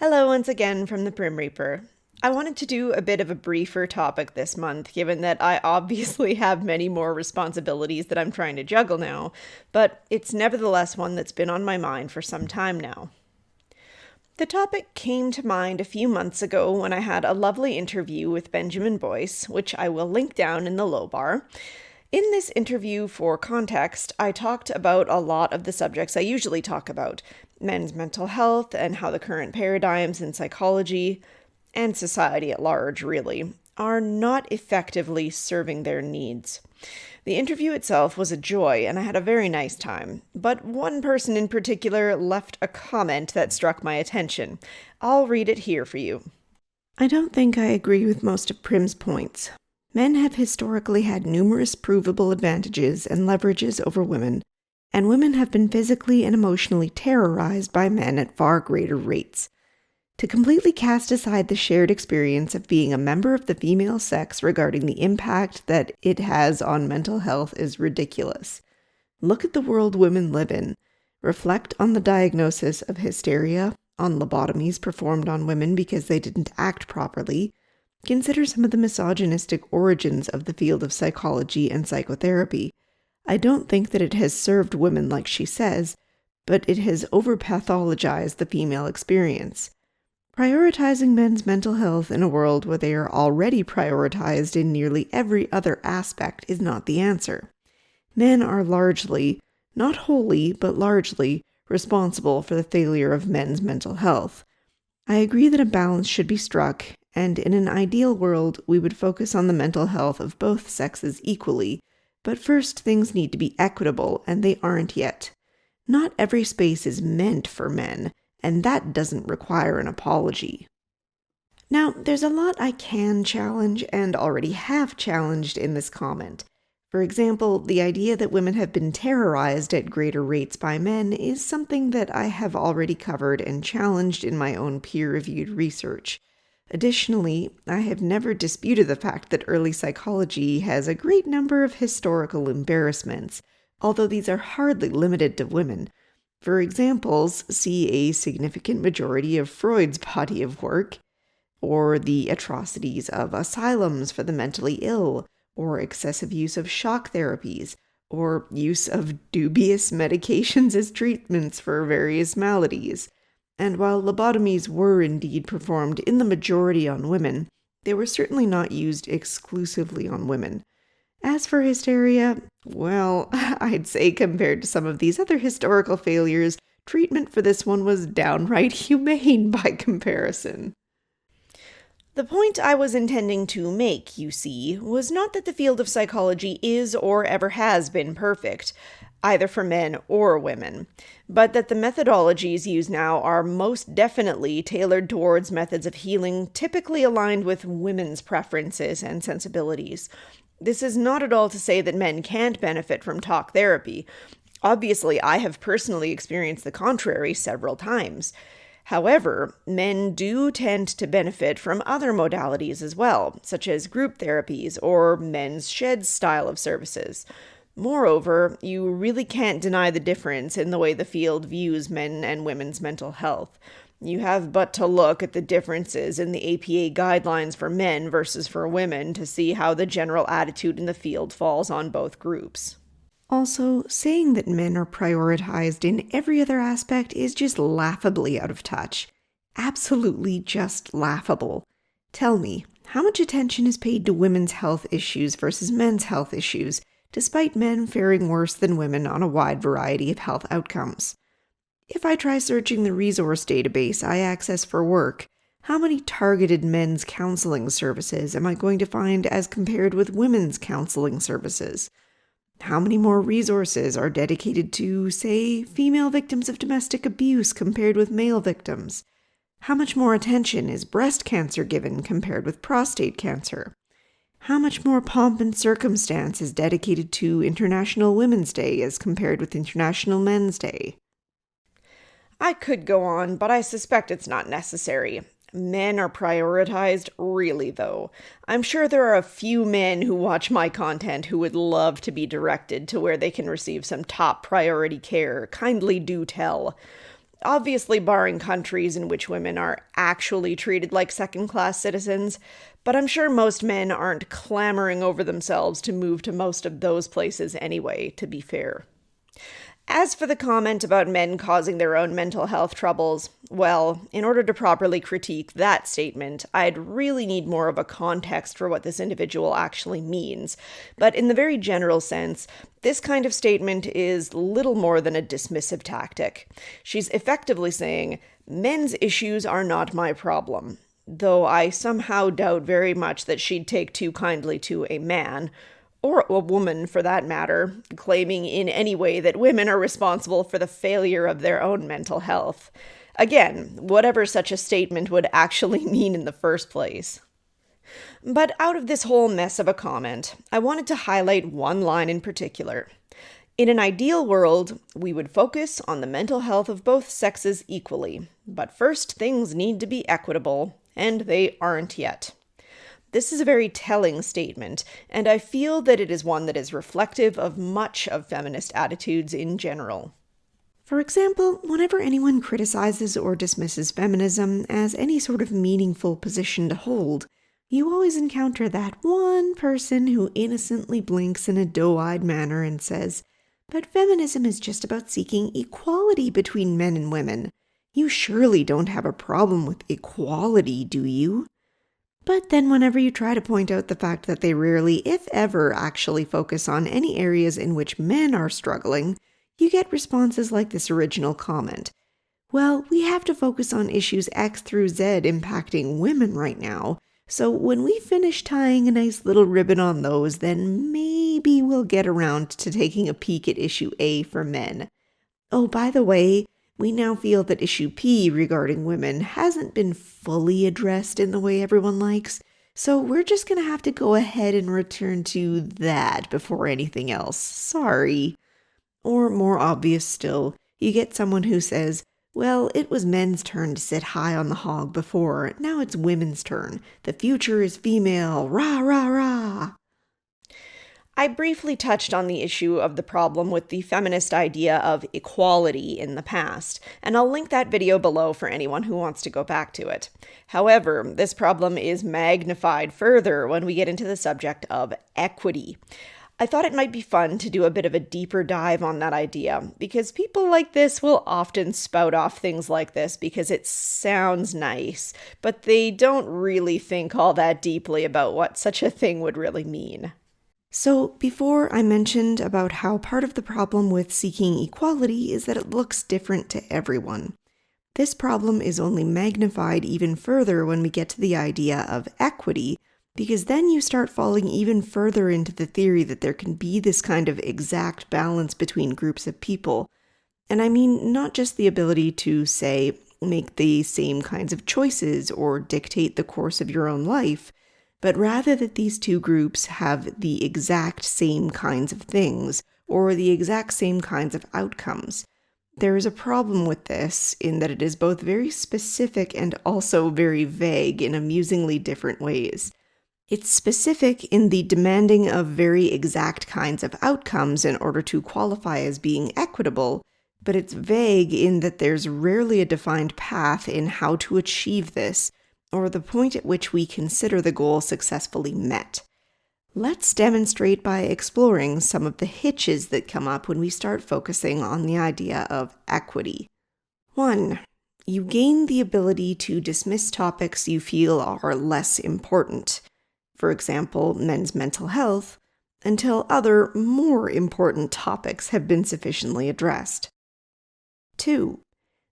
Hello once again from the Prim Reaper. I wanted to do a bit of a briefer topic this month, given that I obviously have many more responsibilities that I'm trying to juggle now, but it's nevertheless one that's been on my mind for some time now. The topic came to mind a few months ago when I had a lovely interview with Benjamin Boyce, which I will link down in the low bar. In this interview, for context, I talked about a lot of the subjects I usually talk about: men's mental health and how the current paradigms in psychology, and society at large, really, are not effectively serving their needs. The interview itself was a joy, and I had a very nice time, but one person in particular left a comment that struck my attention. I'll read it here for you. I don't think I agree with most of Prim's points. Men have historically had numerous provable advantages and leverages over women, and women have been physically and emotionally terrorized by men at far greater rates. To completely cast aside the shared experience of being a member of the female sex regarding the impact that it has on mental health is ridiculous. Look at the world women live in. Reflect on the diagnosis of hysteria, on lobotomies performed on women because they didn't act properly. Consider some of the misogynistic origins of the field of psychology and psychotherapy. I don't think that it has served women like she says, but it has overpathologized the female experience. Prioritizing men's mental health in a world where they are already prioritized in nearly every other aspect is not the answer. Men are largely, not wholly, but largely, responsible for the failure of men's mental health. I agree that a balance should be struck, and in an ideal world, we would focus on the mental health of both sexes equally, but first things need to be equitable, and they aren't yet. Not every space is meant for men, and that doesn't require an apology. Now, there's a lot I can challenge and already have challenged in this comment. For example, the idea that women have been terrorized at greater rates by men is something that I have already covered and challenged in my own peer-reviewed research. Additionally, I have never disputed the fact that early psychology has a great number of historical embarrassments, although these are hardly limited to women. For examples, see a significant majority of Freud's body of work, or the atrocities of asylums for the mentally ill, or excessive use of shock therapies, or use of dubious medications as treatments for various maladies. And while lobotomies were indeed performed in the majority on women, they were certainly not used exclusively on women. As for hysteria, well, I'd say compared to some of these other historical failures, treatment for this one was downright humane by comparison. The point I was intending to make, you see, was not that the field of psychology is or ever has been perfect, either for men or women, but that the methodologies used now are most definitely tailored towards methods of healing typically aligned with women's preferences and sensibilities. This is not at all to say that men can't benefit from talk therapy. Obviously, I have personally experienced the contrary several times. However, men do tend to benefit from other modalities as well, such as group therapies or men's shed style of services. Moreover, you really can't deny the difference in the way the field views men and women's mental health. You have but to look at the differences in the APA guidelines for men versus for women to see how the general attitude in the field falls on both groups. Also, saying that men are prioritized in every other aspect is just laughably out of touch. Absolutely just laughable. Tell me, how much attention is paid to women's health issues versus men's health issues, despite men faring worse than women on a wide variety of health outcomes? If I try searching the resource database I access for work, how many targeted men's counseling services am I going to find as compared with women's counseling services? How many more resources are dedicated to, say, female victims of domestic abuse compared with male victims? How much more attention is breast cancer given compared with prostate cancer? How much more pomp and circumstance is dedicated to International Women's Day as compared with International Men's Day? I could go on, but I suspect it's not necessary. Men are prioritized, really, though. I'm sure there are a few men who watch my content who would love to be directed to where they can receive some top priority care. Kindly do tell. obviously barring countries in which women are actually treated like second-class citizens, but I'm sure most men aren't clamoring over themselves to move to most of those places anyway, to be fair. As for the comment about men causing their own mental health troubles, well, in order to properly critique that statement, I'd really need more of a context for what this individual actually means. But in the very general sense, this kind of statement is little more than a dismissive tactic. She's effectively saying, men's issues are not my problem. Though I somehow doubt very much that she'd take too kindly to a man, or a woman for that matter, claiming in any way that women are responsible for the failure of their own mental health. Again, whatever such a statement would actually mean in the first place. But out of this whole mess of a comment, I wanted to highlight one line in particular. In an ideal world, we would focus on the mental health of both sexes equally, but first things need to be equitable, and they aren't yet. This is a very telling statement, and I feel that it is one that is reflective of much of feminist attitudes in general. For example, whenever anyone criticizes or dismisses feminism as any sort of meaningful position to hold, you always encounter that one person who innocently blinks in a doe-eyed manner and says, "But feminism is just about seeking equality between men and women. You surely don't have a problem with equality, do you?" But then whenever you try to point out the fact that they rarely, if ever, actually focus on any areas in which men are struggling, you get responses like this original comment. Well, we have to focus on issues X through Z impacting women right now, so when we finish tying a nice little ribbon on those, then maybe we'll get around to taking a peek at issue A for men. Oh, by the way, we now feel that issue P regarding women hasn't been fully addressed in the way everyone likes, so we're just going to have to go ahead and return to that before anything else. Sorry. Or more obvious still, you get someone who says, "Well, it was men's turn to sit high on the hog before, now it's women's turn. The future is female, rah, rah, rah." I briefly touched on the issue of the problem with the feminist idea of equality in the past, and I'll link that video below for anyone who wants to go back to it. However, this problem is magnified further when we get into the subject of equity. I thought it might be fun to do a bit of a deeper dive on that idea, because people like this will often spout off things like this because it sounds nice, but they don't really think all that deeply about what such a thing would really mean. So before I mentioned about how part of the problem with seeking equality is that it looks different to everyone. This problem is only magnified even further when we get to the idea of equity, because then you start falling even further into the theory that there can be this kind of exact balance between groups of people. And I mean not just the ability to, say, make the same kinds of choices or dictate the course of your own life, but rather that these two groups have the exact same kinds of things, or the exact same kinds of outcomes. There is a problem with this in that it is both very specific and also very vague in amusingly different ways. It's specific in the demanding of very exact kinds of outcomes in order to qualify as being equitable, but it's vague in that there's rarely a defined path in how to achieve this, or the point at which we consider the goal successfully met. Let's demonstrate by exploring some of the hitches that come up when we start focusing on the idea of equity. 1. You gain the ability to dismiss topics you feel are less important, for example, men's mental health, until other, more important topics have been sufficiently addressed. 2.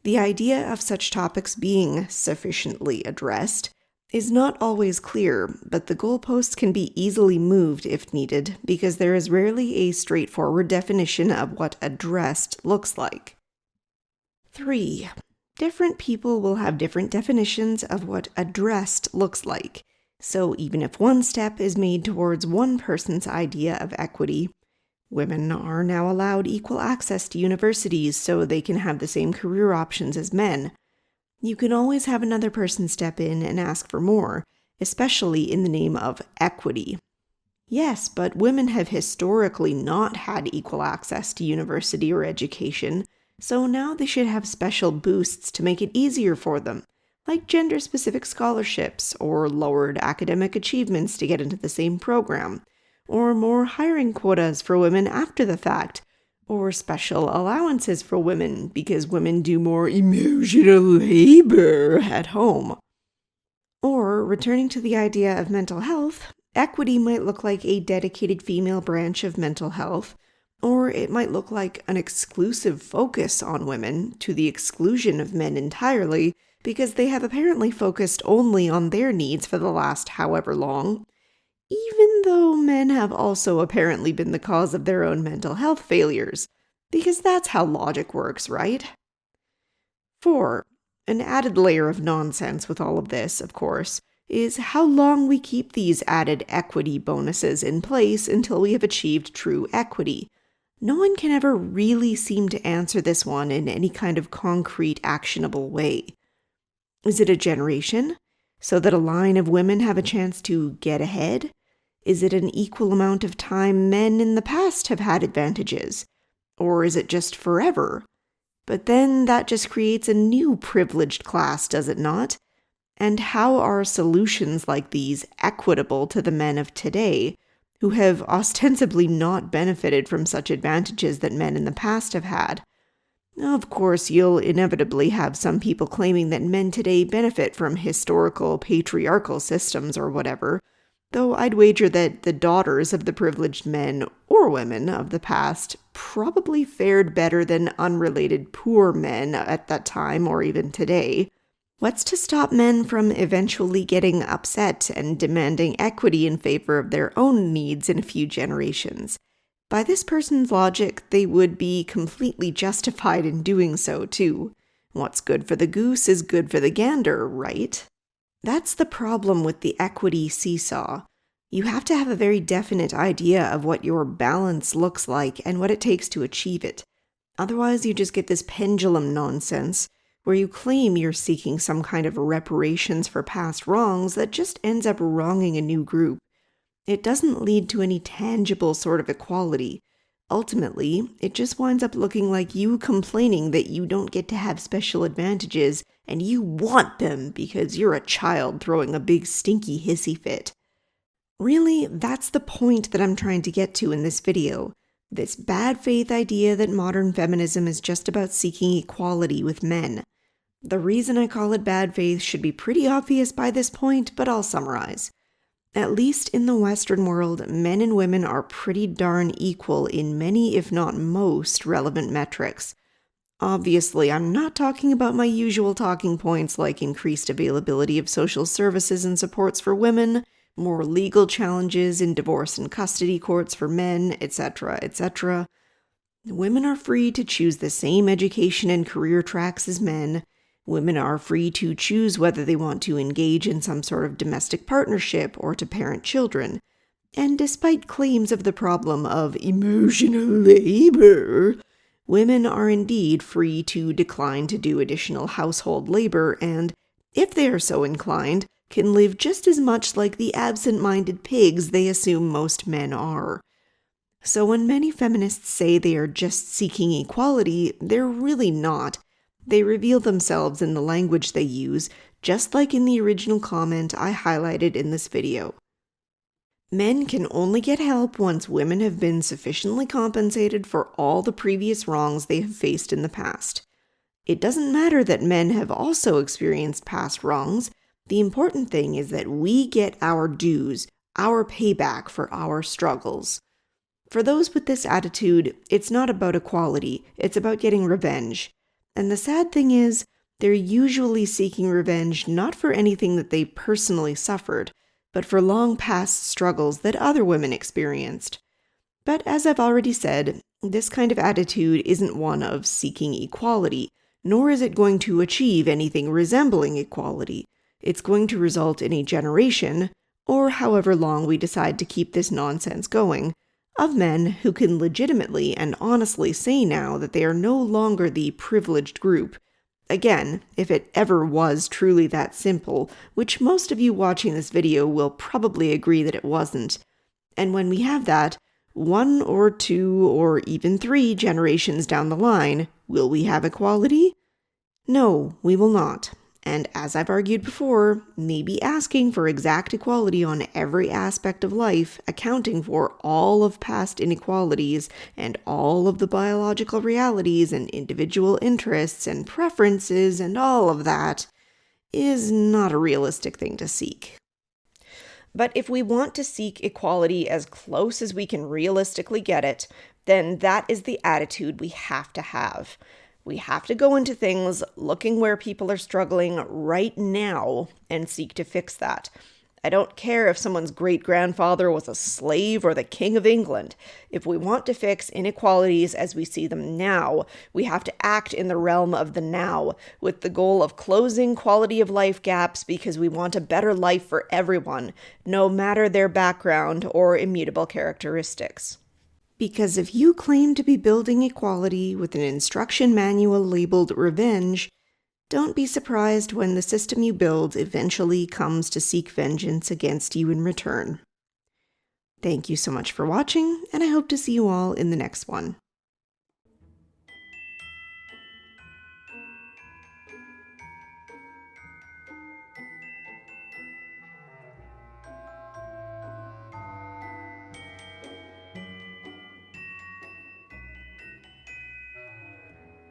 The idea of such topics being sufficiently addressed is not always clear, but the goalposts can be easily moved if needed, because there is rarely a straightforward definition of what addressed looks like. 3. Different people will have different definitions of what addressed looks like, so even if one step is made towards one person's idea of equity, women are now allowed equal access to universities so they can have the same career options as men. You can always have another person step in and ask for more, especially in the name of equity. Yes, but women have historically not had equal access to university or education, So now they should have special boosts to make it easier for them, like gender-specific scholarships or lowered academic achievements to get into the same program, or more hiring quotas for women after the fact, or special allowances for women because women do more emotional labor at home. Or, returning to the idea of mental health, equity might look like a dedicated female branch of mental health, or it might look like an exclusive focus on women to the exclusion of men entirely, because they have apparently focused only on their needs for the last however long, even though men have also apparently been the cause of their own mental health failures, because that's how logic works, right? 4. An added layer of nonsense with all of this, of course, is how long we keep these added equity bonuses in place until we have achieved true equity. No one can ever really seem to answer this one in any kind of concrete, actionable way. Is it a generation, so that a line of women have a chance to get ahead? Is it an equal amount of time men in the past have had advantages? Or is it just forever? But then that just creates a new privileged class, does it not? And how are solutions like these equitable to the men of today, who have ostensibly not benefited from such advantages that men in the past have had? Of course, you'll inevitably have some people claiming that men today benefit from historical patriarchal systems or whatever, though I'd wager that the daughters of the privileged men or women of the past probably fared better than unrelated poor men at that time or even today. What's to stop men from eventually getting upset and demanding equity in favor of their own needs in a few generations? By this person's logic, they would be completely justified in doing so, too. What's good for the goose is good for the gander, right? That's the problem with the equity seesaw. You have to have a very definite idea of what your balance looks like and what it takes to achieve it. Otherwise, you just get this pendulum nonsense, where you claim you're seeking some kind of reparations for past wrongs that just ends up wronging a new group. It doesn't lead to any tangible sort of equality. Ultimately, it just winds up looking like you complaining that you don't get to have special advantages and you want them because you're a child throwing a big stinky hissy fit. Really, that's the point that I'm trying to get to in this video. This bad faith idea that modern feminism is just about seeking equality with men. The reason I call it bad faith should be pretty obvious by this point, but I'll summarize. At least in the Western world, men and women are pretty darn equal in many, if not most, relevant metrics. Obviously, I'm not talking about my usual talking points like increased availability of social services and supports for women, more legal challenges in divorce and custody courts for men, etc., etc. Women are free to choose the same education and career tracks as men. Women are free to choose whether they want to engage in some sort of domestic partnership or to parent children. And despite claims of the problem of emotional labor, women are indeed free to decline to do additional household labor and, if they are so inclined, can live just as much like the absent-minded pigs they assume most men are. So when many feminists say they are just seeking equality, they're really not. They reveal themselves in the language they use, just like in the original comment I highlighted in this video. Men can only get help once women have been sufficiently compensated for all the previous wrongs they have faced in the past. It doesn't matter that men have also experienced past wrongs. The important thing is that we get our dues, our payback for our struggles. For those with this attitude, it's not about equality, it's about getting revenge. And the sad thing is, they're usually seeking revenge not for anything that they personally suffered, but for long past struggles that other women experienced. But as I've already said, this kind of attitude isn't one of seeking equality, nor is it going to achieve anything resembling equality. It's going to result in a generation, or however long we decide to keep this nonsense going, of men who can legitimately and honestly say now that they are no longer the privileged group. Again, if it ever was truly that simple, which most of you watching this video will probably agree that it wasn't. And when we have that, 1 or 2 or even 3 generations down the line, will we have equality? No, we will not. And as I've argued before, maybe asking for exact equality on every aspect of life, accounting for all of past inequalities and all of the biological realities and individual interests and preferences and all of that, is not a realistic thing to seek. But if we want to seek equality as close as we can realistically get it, then that is the attitude we have to have. We have to go into things looking where people are struggling right now and seek to fix that. I don't care if someone's great-grandfather was a slave or the King of England. If we want to fix inequalities as we see them now, we have to act in the realm of the now, with the goal of closing quality of life gaps because we want a better life for everyone, no matter their background or immutable characteristics. Because if you claim to be building equality with an instruction manual labeled revenge, don't be surprised when the system you build eventually comes to seek vengeance against you in return. Thank you so much for watching, and I hope to see you all in the next one.